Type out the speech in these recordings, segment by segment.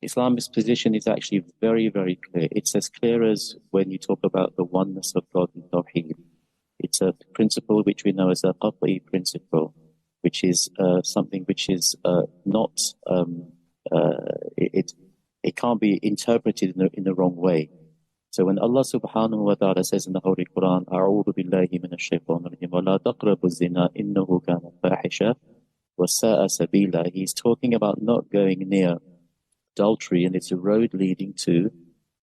Islam's position is actually very, very clear. It's as clear as when you talk about the oneness of God in Tawheed. It's a principle which we know as a qat'i principle, which is something which is not, it can't be interpreted in the wrong way. So when Allah subhanahu wa ta'ala says in the Holy Quran, أعوذ بالله من الشيطان الرجيم ولا تقربوا الزنا إنه كان فاحشة وساء سبيلا, he's talking about not going near adultery, and it's a road leading to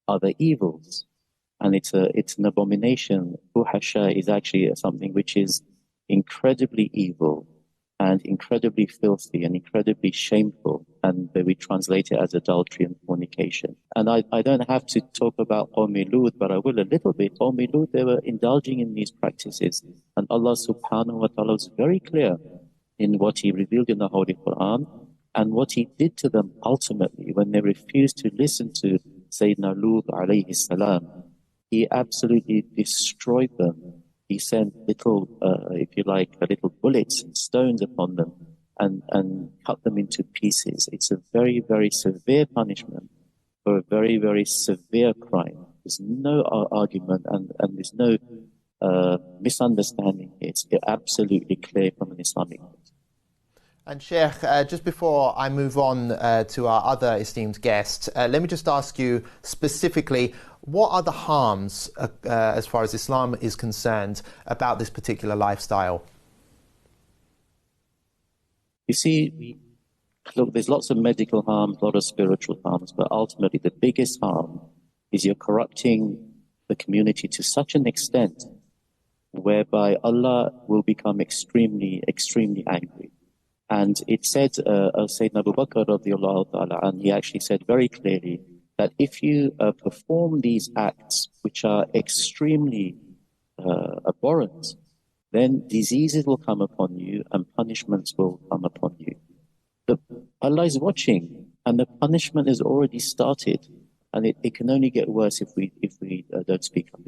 other evils, and it's an abomination. Fuhasha is actually something which is incredibly evil and incredibly filthy and incredibly shameful, and we translate it as adultery and fornication. And I don't have to talk about Qawmi Lut, but I will a little bit. Qawmi Lut, they were indulging in these practices, and Allah subhanahu wa ta'ala was very clear in what He revealed in the Holy Quran, and what He did to them ultimately when they refused to listen to Sayyidina Lut alayhi salam. He absolutely destroyed them. He sent little, if you like, little bullets and stones upon them and cut them into pieces. It's a very, very severe punishment for a very, very severe crime. There's no argument and there's no misunderstanding. It's absolutely clear from an Islamic point. And Sheikh, just before I move on to our other esteemed guest, let me just ask you specifically, what are the harms, as far as Islam is concerned, about this particular lifestyle? You see, look, there's lots of medical harms, a lot of spiritual harms, but ultimately the biggest harm is you're corrupting the community to such an extent whereby Allah will become extremely, extremely angry. And it said, Sayyidina Abu Bakr radiallahu ta'ala, and he actually said very clearly that if you perform these acts which are extremely abhorrent, then diseases will come upon you and punishments will come upon you. Allah is watching, and the punishment has already started, and it can only get worse if we don't speak up.